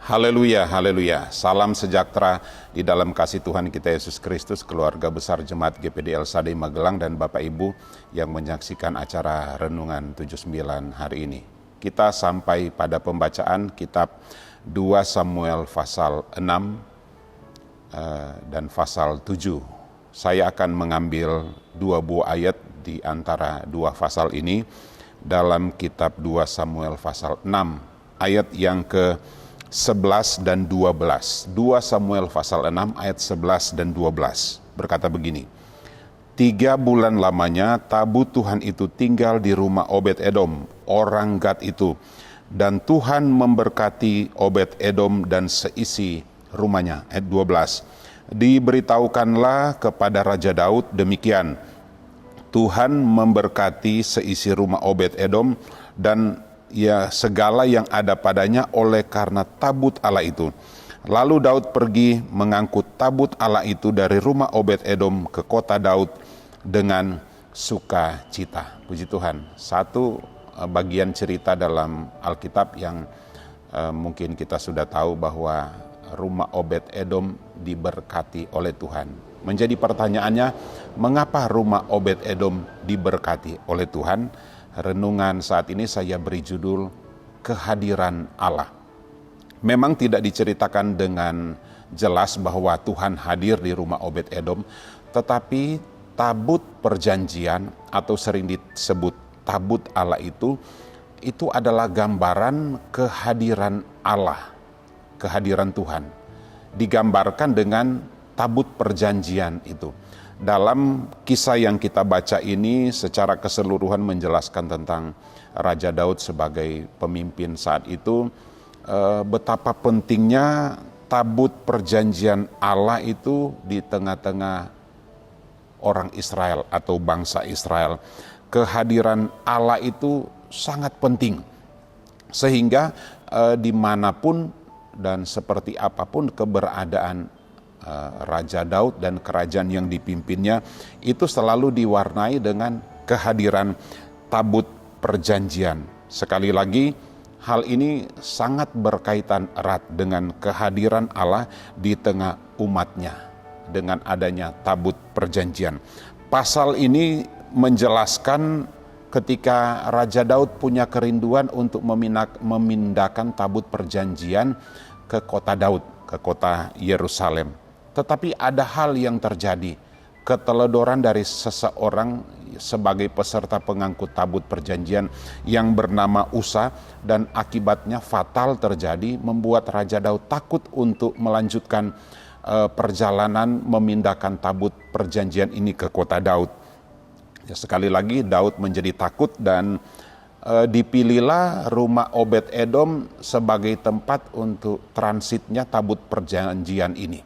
Haleluya, haleluya. Salam sejahtera di dalam kasih Tuhan kita Yesus Kristus, keluarga besar Jemaat GPD El Shaddai Magelang dan Bapak Ibu yang menyaksikan acara Renungan 79 hari ini. Kita sampai pada pembacaan kitab 2 Samuel pasal 6 dan pasal 7. Saya akan mengambil dua buah ayat di antara dua pasal ini dalam kitab 2 Samuel pasal 6, ayat yang ke-11 dan 12. 2 Samuel pasal 6 ayat 11 dan 12 berkata begini. 3 bulan lamanya tabut Tuhan itu tinggal di rumah Obed-Edom, orang Gad itu. Dan Tuhan memberkati Obed-Edom dan seisi rumahnya. Ayat 12. Diberitahukanlah kepada Raja Daud demikian. Tuhan memberkati seisi rumah Obed-Edom dan ya segala yang ada padanya oleh karena tabut Allah itu. Lalu Daud pergi mengangkut tabut Allah itu dari rumah Obed-Edom ke kota Daud dengan sukacita. Puji Tuhan. Satu bagian cerita dalam Alkitab yang mungkin kita sudah tahu bahwa rumah Obed-Edom diberkati oleh Tuhan. Menjadi pertanyaannya, mengapa rumah Obed-Edom diberkati oleh Tuhan? Renungan saat ini saya beri judul Kehadiran Allah. Memang tidak diceritakan dengan jelas bahwa Tuhan hadir di rumah Obed-Edom, tetapi tabut perjanjian atau sering disebut tabut Allah itu adalah gambaran kehadiran Allah, kehadiran Tuhan. Digambarkan dengan tabut perjanjian itu. Dalam kisah yang kita baca ini secara keseluruhan menjelaskan tentang Raja Daud sebagai pemimpin saat itu, betapa pentingnya tabut perjanjian Allah itu di tengah-tengah orang Israel atau bangsa Israel. Kehadiran Allah itu sangat penting, sehingga dimanapun dan seperti apapun keberadaan Raja Daud dan kerajaan yang dipimpinnya itu selalu diwarnai dengan kehadiran tabut perjanjian. Sekali lagi, hal ini sangat berkaitan erat dengan kehadiran Allah di tengah umatnya dengan adanya tabut perjanjian. Pasal ini menjelaskan ketika Raja Daud punya kerinduan untuk memindahkan tabut perjanjian ke kota Daud, ke kota Yerusalem. Tetapi ada hal yang terjadi, keteledoran dari seseorang sebagai peserta pengangkut tabut perjanjian yang bernama Usa, dan akibatnya fatal terjadi, membuat Raja Daud takut untuk melanjutkan perjalanan memindahkan tabut perjanjian ini ke kota Daud. Ya, sekali lagi Daud menjadi takut dan dipilihlah rumah Obed-Edom sebagai tempat untuk transitnya tabut perjanjian ini.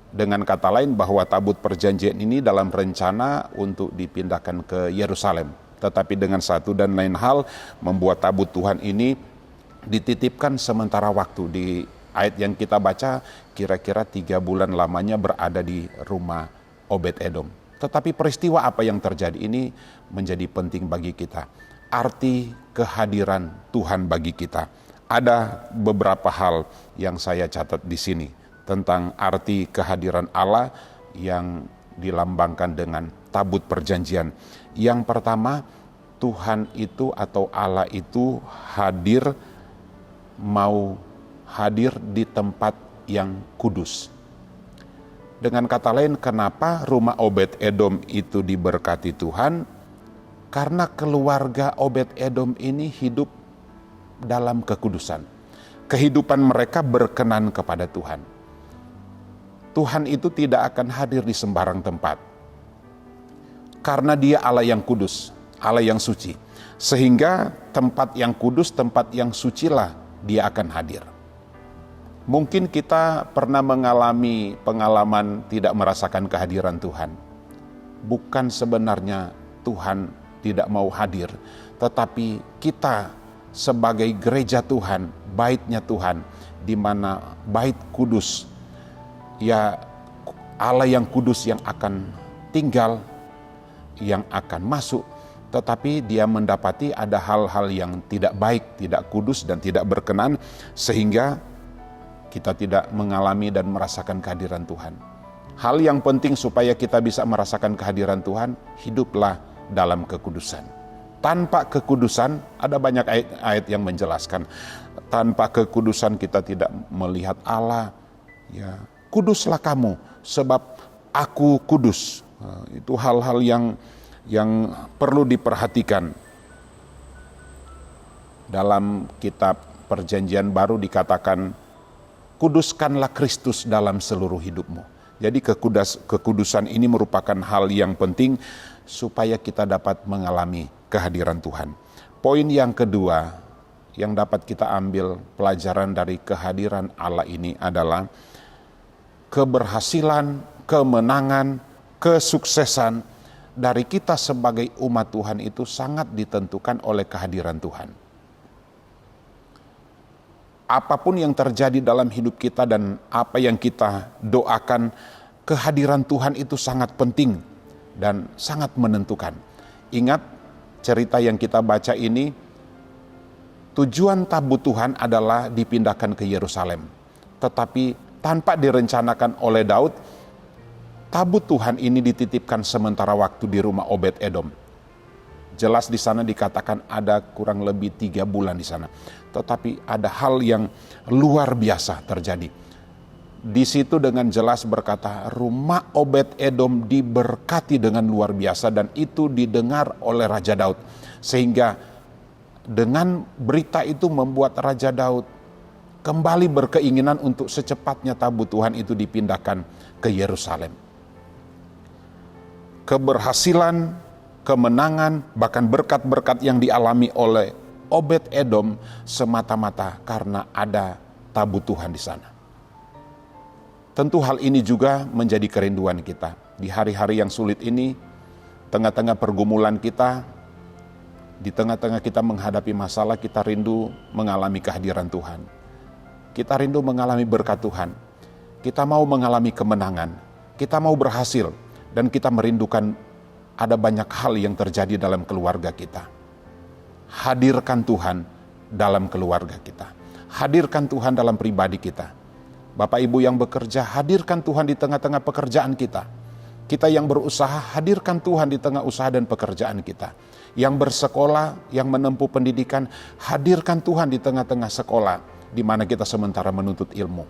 Dengan kata lain bahwa tabut perjanjian ini dalam rencana untuk dipindahkan ke Yerusalem. Tetapi dengan satu dan lain hal membuat tabut Tuhan ini dititipkan sementara waktu. Di ayat yang kita baca kira-kira 3 bulan lamanya berada di rumah Obed-Edom. Tetapi peristiwa apa yang terjadi ini menjadi penting bagi kita. Arti kehadiran Tuhan bagi kita. Ada beberapa hal yang saya catat di sini tentang arti kehadiran Allah yang dilambangkan dengan tabut perjanjian. Yang pertama, Tuhan itu atau Allah itu mau hadir di tempat yang kudus. Dengan kata lain, kenapa rumah Obed-Edom itu diberkati Tuhan? Karena keluarga Obed-Edom ini hidup dalam kekudusan. Kehidupan mereka berkenan kepada Tuhan. Tuhan itu tidak akan hadir di sembarang tempat. Karena Dia Allah yang kudus, Allah yang suci. Sehingga tempat yang kudus, tempat yang sucilah Dia akan hadir. Mungkin kita pernah mengalami pengalaman tidak merasakan kehadiran Tuhan. Bukan sebenarnya Tuhan tidak mau hadir, tetapi kita sebagai gereja Tuhan, baitnya Tuhan, di mana bait kudus, ya Allah yang kudus yang akan tinggal, yang akan masuk, tetapi dia mendapati ada hal-hal yang tidak baik, tidak kudus dan tidak berkenan, sehingga kita tidak mengalami dan merasakan kehadiran Tuhan. Hal yang penting supaya kita bisa merasakan kehadiran Tuhan, hiduplah dalam kekudusan. Tanpa kekudusan, ada banyak ayat-ayat yang menjelaskan, tanpa kekudusan kita tidak melihat Allah. Ya, kuduslah kamu sebab aku kudus. Itu hal-hal yang perlu diperhatikan. Dalam kitab Perjanjian Baru dikatakan, kuduskanlah Kristus dalam seluruh hidupmu. Jadi kekudusan ini merupakan hal yang penting supaya kita dapat mengalami kehadiran Tuhan. Poin yang kedua yang dapat kita ambil pelajaran dari kehadiran Allah ini adalah keberhasilan, kemenangan, kesuksesan dari kita sebagai umat Tuhan itu sangat ditentukan oleh kehadiran Tuhan. Apapun yang terjadi dalam hidup kita dan apa yang kita doakan, kehadiran Tuhan itu sangat penting dan sangat menentukan. Ingat cerita yang kita baca ini, tujuan tabut Tuhan adalah dipindahkan ke Yerusalem. Tetapi tanpa direncanakan oleh Daud, tabut Tuhan ini dititipkan sementara waktu di rumah Obed Edom. Jelas di sana dikatakan ada kurang lebih 3 bulan di sana. Tetapi ada hal yang luar biasa terjadi. Di situ dengan jelas berkata, rumah Obed Edom diberkati dengan luar biasa dan itu didengar oleh Raja Daud. Sehingga dengan berita itu membuat Raja Daud kembali berkeinginan untuk secepatnya tabut Tuhan itu dipindahkan ke Yerusalem. Keberhasilan, kemenangan, bahkan berkat-berkat yang dialami oleh Obed Edom semata-mata karena ada tabut Tuhan di sana. Tentu hal ini juga menjadi kerinduan kita. Di hari-hari yang sulit ini, tengah-tengah pergumulan kita, di tengah-tengah kita menghadapi masalah, kita rindu mengalami kehadiran Tuhan. Kita rindu mengalami berkat Tuhan. Kita mau mengalami kemenangan. Kita mau berhasil. Dan kita merindukan ada banyak hal yang terjadi dalam keluarga kita. Hadirkan Tuhan dalam keluarga kita. Hadirkan Tuhan dalam pribadi kita. Bapak Ibu yang bekerja, hadirkan Tuhan di tengah-tengah pekerjaan kita. Kita yang berusaha, hadirkan Tuhan di tengah usaha dan pekerjaan kita. Yang bersekolah, yang menempuh pendidikan, hadirkan Tuhan di tengah-tengah sekolah, di mana kita sementara menuntut ilmu.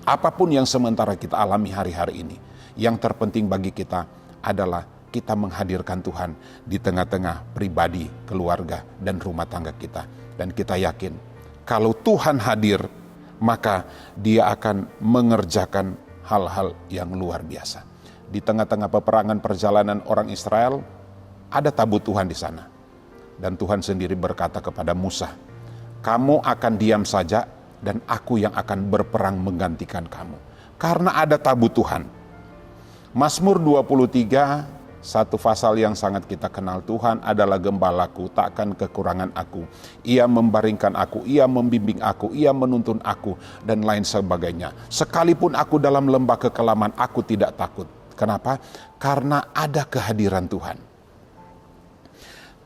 Apapun yang sementara kita alami hari-hari ini, yang terpenting bagi kita adalah kita menghadirkan Tuhan di tengah-tengah pribadi, keluarga, dan rumah tangga kita. Dan kita yakin, kalau Tuhan hadir, maka Dia akan mengerjakan hal-hal yang luar biasa. Di tengah-tengah peperangan perjalanan orang Israel, ada tabut Tuhan di sana. Dan Tuhan sendiri berkata kepada Musa, kamu akan diam saja dan aku yang akan berperang menggantikan kamu. Karena ada tabut Tuhan. Mazmur 23, satu pasal yang sangat kita kenal, Tuhan adalah gembalaku, takkan kekurangan aku. Ia membaringkan aku, Ia membimbing aku, Ia menuntun aku, dan lain sebagainya. Sekalipun aku dalam lembah kekelaman, aku tidak takut. Kenapa? Karena ada kehadiran Tuhan.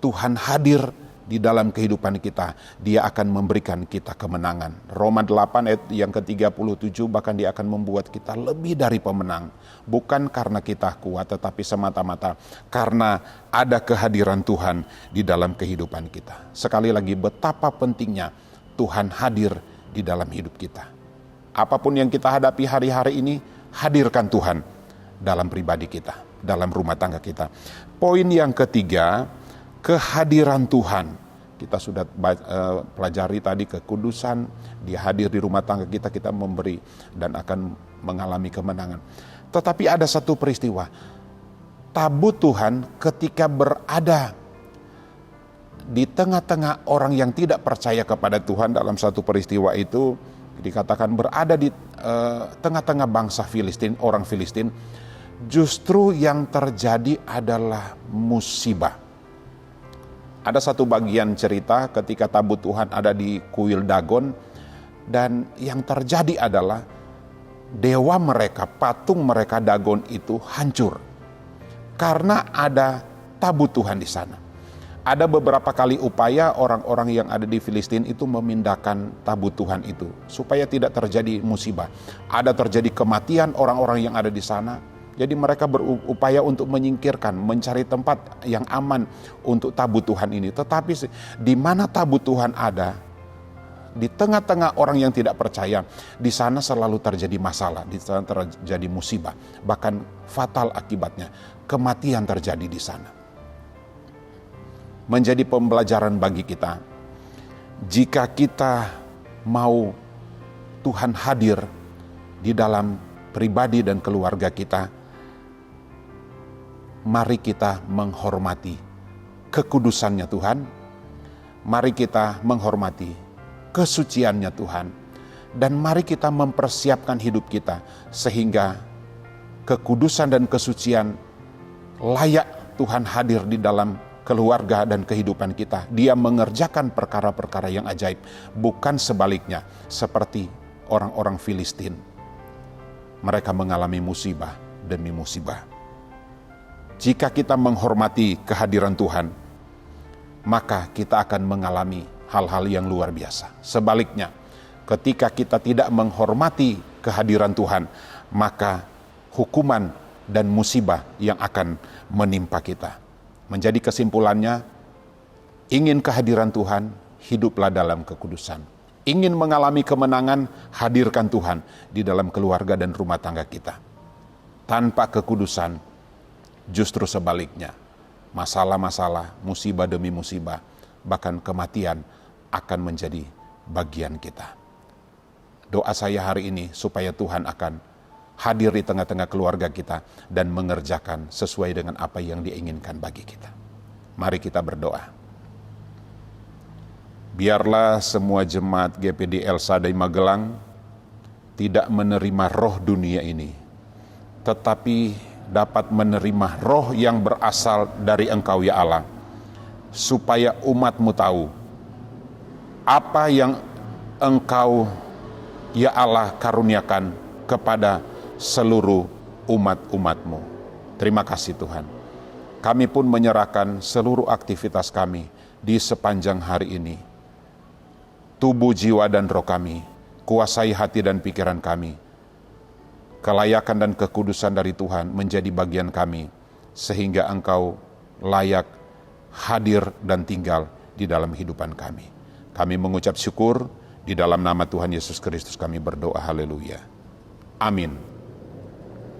Tuhan hadir di dalam kehidupan kita. Dia akan memberikan kita kemenangan. Roma 8 ayat yang ke-37, bahkan Dia akan membuat kita lebih dari pemenang. Bukan karena kita kuat, tetapi semata-mata karena ada kehadiran Tuhan di dalam kehidupan kita. Sekali lagi, betapa pentingnya Tuhan hadir di dalam hidup kita. Apapun yang kita hadapi hari-hari ini, hadirkan Tuhan dalam pribadi kita, dalam rumah tangga kita. Poin yang ketiga, kehadiran Tuhan. Kita sudah pelajari tadi kekudusan, Dia hadir di rumah tangga kita, kita memberi dan akan mengalami kemenangan. Tetapi ada satu peristiwa, tabut Tuhan ketika berada di tengah-tengah orang yang tidak percaya kepada Tuhan. Dalam satu peristiwa itu dikatakan berada di tengah-tengah bangsa Filistin, orang Filistin, justru yang terjadi adalah musibah. Ada satu bagian cerita ketika tabut Tuhan ada di kuil Dagon, dan yang terjadi adalah dewa mereka, patung mereka Dagon itu hancur karena ada tabut Tuhan di sana. Ada beberapa kali upaya orang-orang yang ada di Filistin itu memindahkan tabut Tuhan itu supaya tidak terjadi musibah. Ada terjadi kematian orang-orang yang ada di sana. Jadi mereka berupaya untuk menyingkirkan, mencari tempat yang aman untuk tabut Tuhan ini. Tetapi di mana tabut Tuhan ada, di tengah-tengah orang yang tidak percaya, di sana selalu terjadi masalah, di sana terjadi musibah, bahkan fatal akibatnya, kematian terjadi di sana. Menjadi pembelajaran bagi kita, jika kita mau Tuhan hadir di dalam pribadi dan keluarga kita, mari kita menghormati kekudusannya Tuhan, mari kita menghormati kesuciannya Tuhan, dan mari kita mempersiapkan hidup kita sehingga kekudusan dan kesucian layak Tuhan hadir di dalam keluarga dan kehidupan kita. Dia mengerjakan perkara-perkara yang ajaib, bukan sebaliknya seperti orang-orang Filistin. Mereka mengalami musibah demi musibah. Jika kita menghormati kehadiran Tuhan, maka kita akan mengalami hal-hal yang luar biasa. Sebaliknya, ketika kita tidak menghormati kehadiran Tuhan, maka hukuman dan musibah yang akan menimpa kita. Menjadi kesimpulannya, ingin kehadiran Tuhan, hiduplah dalam kekudusan. Ingin mengalami kemenangan, hadirkan Tuhan di dalam keluarga dan rumah tangga kita. Tanpa kekudusan, justru sebaliknya, masalah-masalah, musibah demi musibah, bahkan kematian akan menjadi bagian kita. Doa saya hari ini supaya Tuhan akan hadir di tengah-tengah keluarga kita dan mengerjakan sesuai dengan apa yang diinginkan bagi kita. Mari kita berdoa. Biarlah semua jemaat GPD El Shaddai Magelang tidak menerima roh dunia ini, tetapi dapat menerima roh yang berasal dari Engkau ya Allah, supaya umat-Mu tahu apa yang Engkau ya Allah karuniakan kepada seluruh umat-umat-Mu. Terima kasih Tuhan. Kami pun menyerahkan seluruh aktivitas kami di sepanjang hari ini. Tubuh, jiwa, dan roh kami, kuasai hati dan pikiran kami. Kelayakan dan kekudusan dari Tuhan menjadi bagian kami, sehingga Engkau layak hadir dan tinggal di dalam kehidupan kami. Kami mengucap syukur, di dalam nama Tuhan Yesus Kristus kami berdoa, haleluya. Amin.